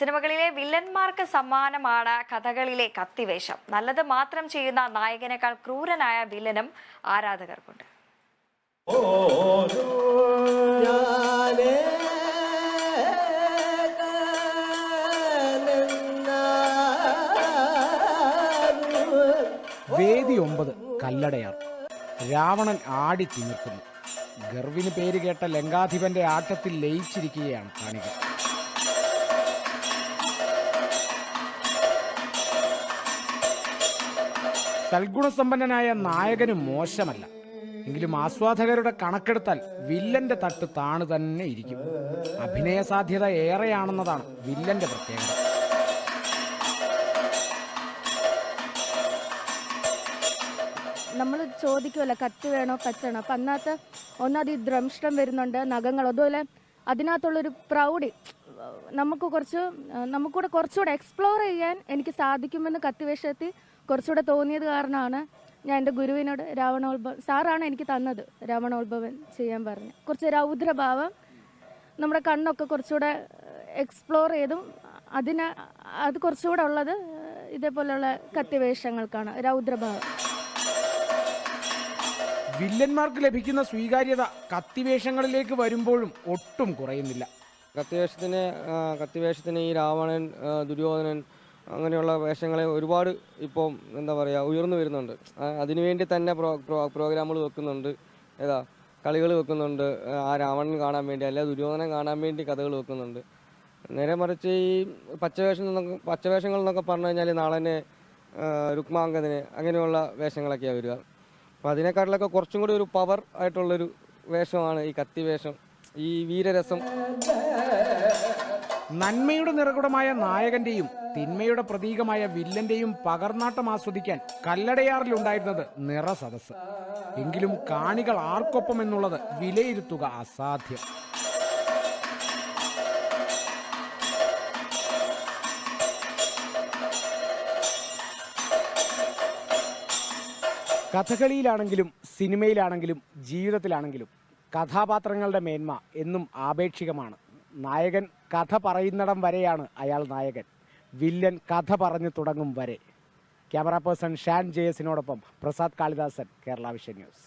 സിനിമകളിലെ വില്ലന്മാർക്ക് സമ്മാനമാണ് കഥകളിലെ കത്തിവേഷം. നല്ലത് മാത്രം ചെയ്യുന്ന നായകനേക്കാൾ ക്രൂരനായ വില്ലനും ആരാധകർക്കുണ്ട്. വേദി 9 കല്ലടയാർ. രാവണൻ ആടി തിമിർക്കുന്നു. ഗർവിന് പേര് കേട്ട ലങ്കാധിപന്റെ ആട്ടത്തിൽ ലയിച്ചിരിക്കുകയാണ് കാണികൾ. സൽഗുണസമ്പന്നനായ നായകന് മോശമല്ല. എങ്കിലും ആസ്വാദകരുടെ കണക്കെടുത്താൽ വില്ലന്റെ തട്ട് താണു തന്നെ ഇരിക്കും. അഭിനയ സാധ്യത ഏറെയാണെന്നതാണ് വില്ലന്റെ പ്രത്യേകത. നമ്മൾ ചോദിക്കുമല്ലോ കത്തി വേണോ പച്ച വേണോ. അപ്പം അതിനകത്ത് ഒന്നത് ഈ ദ്രംഷ്ടം വരുന്നുണ്ട്, നഖങ്ങൾ. അതുപോലെ അതിനകത്തുള്ളൊരു പ്രൗഢി നമുക്കൂടെ കുറച്ചുകൂടെ എക്സ്പ്ലോർ ചെയ്യാൻ എനിക്ക് സാധിക്കുമെന്ന് കത്തിവേഷത്തിൽ കുറച്ചുകൂടെ തോന്നിയത് കാരണമാണ് ഞാൻ എൻ്റെ ഗുരുവിനോട് രാവണോത്ഭവം സാറാണ് എനിക്ക് തന്നത്. രാവണോത്ഭവൻ ചെയ്യാൻ പറഞ്ഞു. കുറച്ച് രൗദ്രഭാവം നമ്മുടെ കണ്ണൊക്കെ കുറച്ചുകൂടെ എക്സ്പ്ലോർ ചെയ്തും അത് കുറച്ചുകൂടെ ഉള്ളത് ഇതേപോലെയുള്ള കത്തിവേഷങ്ങൾക്കാണ്. രൗദ്രഭാവം. വില്ലന്മാർക്ക് ലഭിക്കുന്ന സ്വീകാര്യത കത്തിവേഷങ്ങളിലേക്ക് വരുമ്പോഴും ഒട്ടും കുറയുന്നില്ല. കത്തിവേഷത്തിന് ഈ രാവണൻ, ദുര്യോധനൻ അങ്ങനെയുള്ള വേഷങ്ങളെ ഒരുപാട് ഇപ്പം എന്താ പറയുക ഉയർന്നു വരുന്നുണ്ട്. അതിനുവേണ്ടി തന്നെ പ്രോഗ്രാമുകൾ വെക്കുന്നുണ്ട്, കളികൾ വെക്കുന്നുണ്ട്. ആ രാവണൻ കാണാൻ വേണ്ടി, അല്ലെ ദുര്യോധനൻ കാണാൻ വേണ്ടി കഥകൾ വെക്കുന്നുണ്ട്. നേരെ മറിച്ച് ഈ പച്ചവേഷങ്ങൾ എന്നൊക്കെ പറഞ്ഞു കഴിഞ്ഞാൽ നാളെ രുക്മാംഗതന് അങ്ങനെയുള്ള വേഷങ്ങളൊക്കെയാണ് വരിക. അപ്പം അതിനെക്കാട്ടിലൊക്കെ കുറച്ചും കൂടി ഒരു പവർ ആയിട്ടുള്ളൊരു വേഷമാണ് ഈ കത്തിവേഷം, ഈ വീരരസം. നന്മയുടെ നിറകുടമായ നായകന്റെയും തിന്മയുടെ പ്രതീകമായ വില്ലന്റെയും പകർന്നാട്ടം ആസ്വദിക്കാൻ കല്ലടയാറിലുണ്ടായിരുന്നത് നിറസദസ്. എങ്കിലും കാണികൾ ആർക്കൊപ്പം എന്നുള്ളത് വിലയിരുത്തുക അസാധ്യം. കഥകളിയിലാണെങ്കിലും സിനിമയിലാണെങ്കിലും ജീവിതത്തിലാണെങ്കിലും കഥാപാത്രങ്ങളുടെ മേന്മ എന്നും ആപേക്ഷികമാണ്. നായകൻ കഥ പറയുന്നിടം വരെയാണ് അയാൾ നായകൻ. വില്ലൻ കഥ പറഞ്ഞു തുടങ്ങും വരെ. ക്യാമറ പേഴ്സൺ ഷാൻ ജയസിനോടൊപ്പം പ്രസാദ് കാളിദാസൻ, കേരള വിഷൻ ന്യൂസ്.